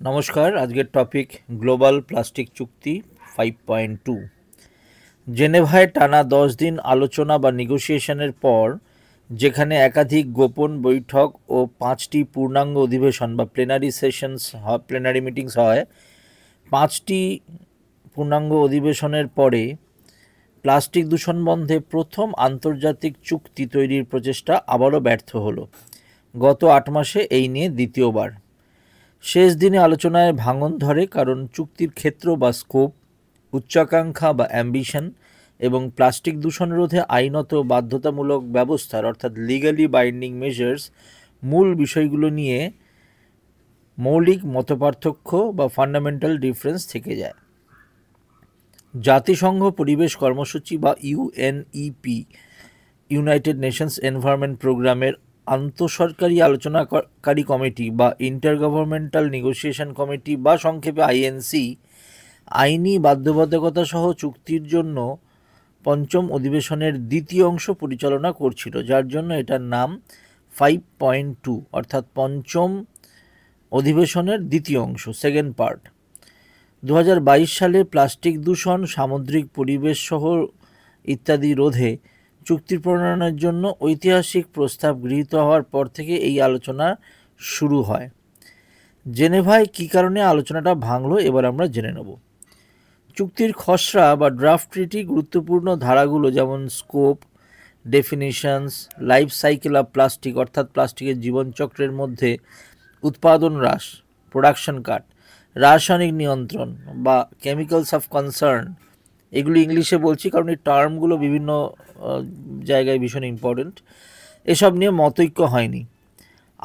নমস্কার, আজকের topic global plastic চুক্তি 5.2। জেনেভায় টানা 10 দিন আলোচনা বা নেগোসিয়েশনের পর, যেখানে একাধিক গোপন বৈঠক ও 5টি পূর্ণাঙ্গ অধিবেশন বা প্লেনারি মিটিংস হয়, 5টি পূর্ণাঙ্গ অধিবেশনের পরে প্লাস্টিক দূষণ বন্ধে প্রথম আন্তর্জাতিক চুক্তি তৈরির প্রচেষ্টা আবারও ব্যর্থ হলো। গত 8 মাসে এই নিয়ে দ্বিতীয়বার। শেষ দিনে আলোচনায় ভাঙন ধরে, কারণ চুক্তির ক্ষেত্র বা স্কোপ, উচ্চাকাঙ্ক্ষা বা অ্যাম্বিশন এবং প্লাস্টিক দূষণ রোধে আইনত বাধ্যতামূলক ব্যবস্থার অর্থাৎ লিগালি বাইন্ডিং মেজার্স মূল বিষয়গুলো নিয়ে মৌলিক মতপার্থক্য বা ফান্ডামেন্টাল ডিফারেন্স থেকে যায়। জাতিসংঘ পরিবেশ কর্মসূচি বা ইউএনইপি, ইউনাইটেড নেশনস এনভায়রনমেন্ট প্রোগ্রামের আন্তঃসরকারি আলোচনাকারী কমিটি বা ইন্টারগভর্নমেন্টাল নেগোসিয়েশন কমিটি বা সংক্ষেপে আইএনসি, আইনি বাধ্যবাধকতা সহ চুক্তির জন্য পঞ্চম অধিবেশনের দ্বিতীয় অংশ পরিচালনা করছিল, যার জন্য এটার নাম 5.2 অর্থাৎ পঞ্চম অধিবেশনের দ্বিতীয় অংশ, সেকেন্ড পার্ট। 2022 সালে প্লাস্টিক দূষণ, সামুদ্রিক পরিবেশ সহ ইত্যাদি রোধে চুক্তি প্রণয়নের জন্য ঐতিহাসিক প্রস্তাব গৃহীত হওয়ার পর থেকে এই আলোচনা শুরু হয়। জেনেভায় কী কারণে আলোচনাটা ভাঙল, এবার আমরা জেনে নেব। চুক্তির খসড়া বা ড্রাফট ট্রিটি গুরুত্বপূর্ণ ধারাগুলো যেমন scope, ডেফিনিশনস, life cycle of plastic অর্থাৎ প্লাস্টিকের জীবনচক্রের মধ্যে উৎপাদন হ্রাস, প্রোডাকশন কাট, রাসায়নিক নিয়ন্ত্রণ বা কেমিক্যালস অফ কনসার্ন, এগুলো ইংলিশে বলছি কারণ এই টার্মগুলো বিভিন্ন জায়গায় ভীষণ ইম্পর্টেন্ট, এসব নিয়ে মতৈক্য হয়নি।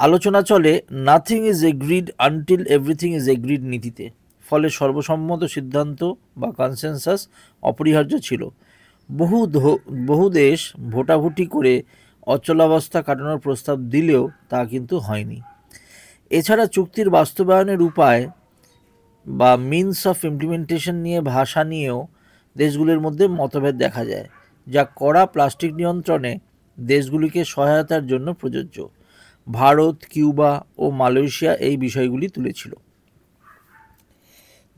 আলোচনা চলে nothing is agreed until everything is agreed নীতিতে, ফলে সর্বসম্মত সিদ্ধান্ত বা কনসেনসাস অপরিহার্য ছিল। বহু দেশ ভোটাভুটি করে অচলাবস্থা কাটানোর প্রস্তাব দিলেও তা কিন্তু হয়নি। এছাড়া চুক্তির বাস্তবায়নের উপায় বা মিনস অফ ইমপ্লিমেন্টেশন নিয়ে ভাষা নিয়েও দেশগুলির মধ্যে মতভেদ দেখা যায়, যা কড়া প্লাস্টিক নিয়ন্ত্রণে দেশগুলিকে সহায়তার জন্য প্রযোজ্য। ভারত, কিউবা ও মালয়েশিয়া এই বিষয়গুলি তুলেছিল।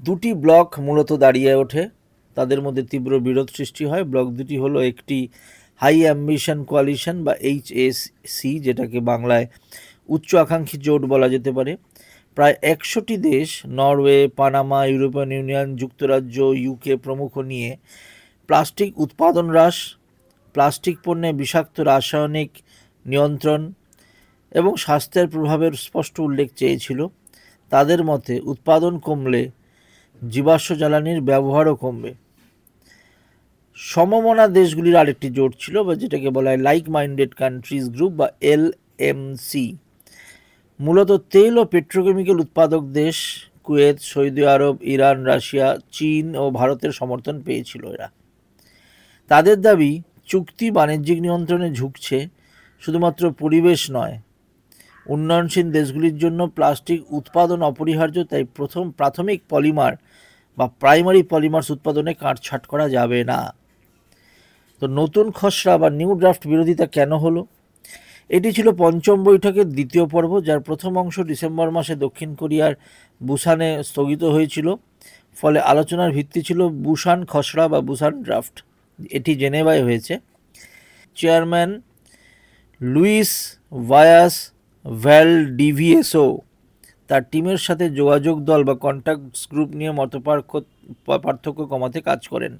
দুটি ব্লক মূলত দাঁড়িয়ে ওঠে, তাদের মধ্যে তীব্র বিরোধ সৃষ্টি হয়। ব্লক দুটি হলো, একটি হাই অ্যাম্বিশন কোয়ালিশন বা HAC, যেটাকে বাংলায় উচ্চ আকাঙ্ক্ষী জোট বলা যেতে পারে। প্রায় 100টি দেশ, নরওয়ে, পানামা, ইউরোপিয়ান ইউনিয়ন, যুক্তরাজ্য, UK প্রমুখ নিয়ে প্লাস্টিক উৎপাদন হ্রাস, প্লাস্টিক পণ্যে বিষাক্ত রাসায়নিক নিয়ন্ত্রণ এবং স্বাস্থ্যের প্রভাবের স্পষ্ট উল্লেখ চেয়েছিল। তাদের মতে উৎপাদন কমলে জীবাশ্ম জ্বালানির ব্যবহারও কমবে। সমমনা দেশগুলির আরেকটি জোট ছিল, বা যেটাকে বলা হয় লাইক মাইন্ডেড কান্ট্রিজ গ্রুপ বা LMC। মূলত তেল ও পেট্রোকেমিক্যাল উৎপাদক দেশ কুয়েত, সৌদি আরব, ইরান, রাশিয়া, চীন ও ভারতের সমর্থন পেয়েছিল এরা। তাদের দাবি, চুক্তি বাণিজ্যিক নিয়ন্ত্রণে ঝুঁকছে, শুধুমাত্র পরিবেশ নয়, উন্নয়নশীল দেশগুলির জন্য প্লাস্টিক উৎপাদন অপরিহার্য, তাই প্রাথমিক পলিমার বা প্রাইমারি পলিমার্স উৎপাদনে কাটছাঁট করা যাবে না। তো নতুন খসড়া বা নিউ ড্রাফট বিরোধিতা কেন হলো? এটি ছিল পঞ্চম বৈঠকের দ্বিতীয় পর্ব, যার প্রথম অংশ ডিসেম্বর মাসে দক্ষিণ কোরিয়ার বুসানে স্থগিত হয়েছিল। ফলে আলোচনার ভিত্তি ছিল বুসান খসড়া বা বুসান ড্রাফট। এটি জেনেভায় হয়েছে। চেয়ারম্যান লুইস ভায়াস ভ্যালডিভিয়েসো তার টিমের সাথে যোগাযোগ দল বা কন্ট্যাক্টস গ্রুপ নিয়ে পার্থক্য কমাতে কাজ করেন।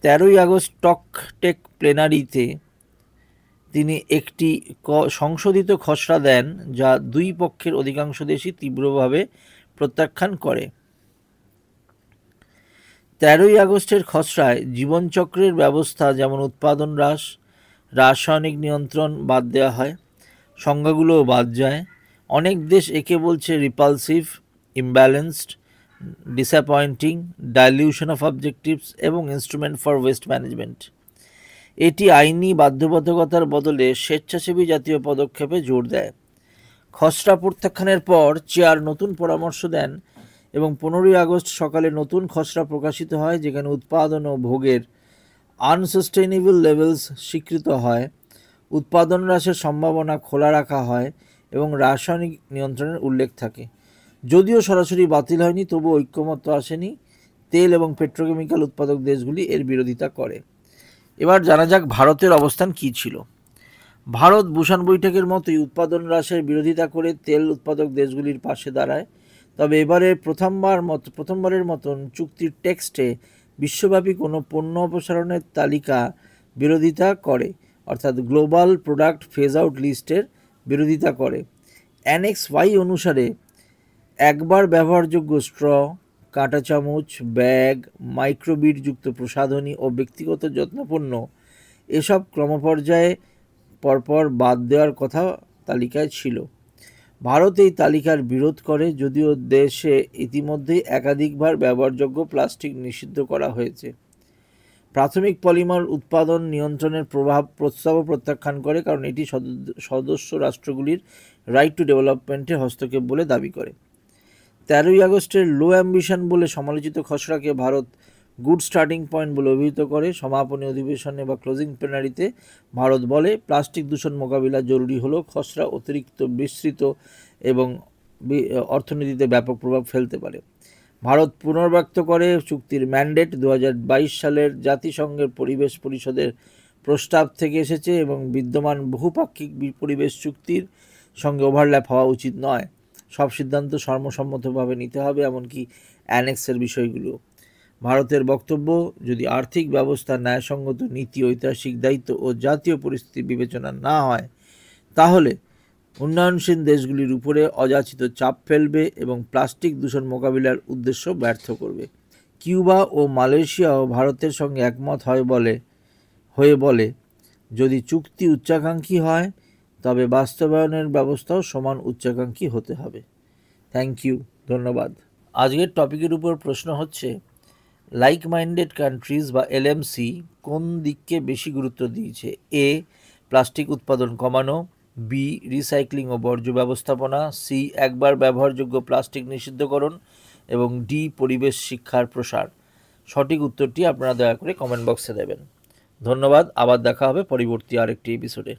13ই আগস্ট টকটেক প্লেনারিতে তিনি একটি সংশোধিত খসড়া দেন, যা দুই পক্ষের অধিকাংশ দেশই তীব্রভাবে প্রত্যাখ্যান করে। 13ই আগস্টের খসড়ায় জীবনচক্রের ব্যবস্থা যেমন উৎপাদন হ্রাস, রাসায়নিক নিয়ন্ত্রণ বাদ দেওয়া হয়, সংজ্ঞাগুলোও বাদ যায়। অনেক দেশ একে বলছে repulsive, imbalanced, disappointing, dilution of objectives এবং ইনস্ট্রুমেন্ট ফর ওয়েস্ট ম্যানেজমেন্ট। এটি আইনি বাধ্যবাধকতার বদলে স্বেচ্ছাসেবী জাতীয় পদক্ষেপে জোর দেয়। খসড়া প্রত্যাখ্যানের পর চেয়ার নতুন পরামর্শ দেন এবং 15ই আগস্ট সকালে নতুন খসড়া প্রকাশিত হয়, যেখানে উৎপাদন ও ভোগের আনসাস্টেইনেবল লেভেলস স্বীকৃত হয়, উৎপাদন হ্রাসের সম্ভাবনা খোলা রাখা হয় এবং রাসায়নিক নিয়ন্ত্রণের উল্লেখ থাকে। যদিও সরাসরি বাতিল হয়নি, তবু ঐক্যমত্য আসেনি। তেল এবং পেট্রোকেমিক্যাল উৎপাদক দেশগুলি এর বিরোধিতা করে। এবার জানা যাক ভারতের অবস্থান কী ছিল। ভারত বুসান বৈঠকের মতোই উৎপাদন হ্রাসের বিরোধিতা করে তেল উৎপাদক দেশগুলির পাশে দাঁড়ায়। তবে এবারে প্রথমবারের মতন চুক্তির টেক্সটে বিশ্বব্যাপী কোনো পণ্য অপসারণের তালিকা বিরোধিতা করে, অর্থাৎ গ্লোবাল প্রোডাক্ট ফেজ আউট লিস্টের বিরোধিতা করে। অ্যানেক্স ওয়াই অনুসারে একবার ব্যবহারযোগ্য স্ট্র, কাঁটা চামচ, ব্যাগ, মাইক্রোবিটযুক্ত প্রসাধনী ও ব্যক্তিগত যত্নপণ্য এসব ক্রমপর্যায়ে পরপর বাদ দেওয়ার কথা তালিকায় ছিল। ভারত এই তালিকার বিরোধ করে, যদিও দেশে ইতিমধ্যেই একাধিকবার ব্যবহারযোগ্য প্লাস্টিক নিষিদ্ধ করা হয়েছে। প্রাথমিক পলিমার উৎপাদন নিয়ন্ত্রণের প্রস্তাবও প্রত্যাখ্যান করে, কারণ এটি সদস্য রাষ্ট্রগুলির রাইট টু ডেভেলপমেন্টে হস্তক্ষেপ বলে দাবি করে। 13ই আগস্টের লো অ্যাম্বিশন বলে সমালোচিত খসড়াকে ভারত গুড স্টার্টিং পয়েন্ট বলে অভিহিত করে। সমাপনী অধিবেশনে বা ক্লোজিং প্লেনারিতে ভারত বলে, প্লাস্টিক দূষণ মোকাবিলা জরুরি হলেও খসড়া অতিরিক্ত বিস্তৃত এবং অর্থনীতিতে ব্যাপক প্রভাব ফেলতে পারে। ভারত পুনর্ব্যক্ত করে চুক্তির ম্যান্ডেট 2022 সালের জাতিসংঘের পরিবেশ পরিষদের প্রস্তাব থেকে এসেছে এবং বিদ্যমান বহুপাক্ষিক পরিবেশ চুক্তির সঙ্গে ওভারল্যাপ হওয়া উচিত নয়। সব সিদ্ধান্ত সর্বসম্মতভাবে নিতে হবে, এমনকি অ্যানেক্সের বিষয়গুলো। ভারতের বক্তব্য, যদি আর্থিক ব্যবস্থা, ন্যায়সঙ্গত নীতি, ঐতিহাসিক দায়িত্ব ও জাতীয় পরিস্থিতি বিবেচনা না হয়, তাহলে উন্নয়নশীল দেশগুলির উপরে অযাচিত চাপ ফেলবে এবং প্লাস্টিক দূষণ মোকাবিলার উদ্দেশ্য ব্যর্থ করবে। কিউবা ও মালয়েশিয়াও ভারতের সঙ্গে একমত হয়ে বলে, যদি চুক্তি উচ্চাকাঙ্ক্ষী হয় তবে বাস্তবায়নের ব্যবস্থাও সমান উচ্চাকাঙ্ক্ষী হতে হবে। থ্যাংক ইউ, ধন্যবাদ। আজকের টপিকের উপর প্রশ্ন হচ্ছে, লাইক মাইন্ডেড কান্ট্রিজ বা এলএমসি কোন দিককে বেশি গুরুত্ব দিয়েছে? এ, প্লাস্টিক উৎপাদন কমানো, বি, রিসাইক্লিং ও বর্জ্য ব্যবস্থাপনা, সি, একবার ব্যবহারযোগ্য প্লাস্টিক নিষিদ্ধকরণ এবং ডি, পরিবেশ শিক্ষার প্রসার। সঠিক উত্তরটি আপনারা দয়া করে কমেন্ট বক্সে দেবেন। ধন্যবাদ। আবার দেখা হবে পরবর্তী আরেকটি এপিসোডে।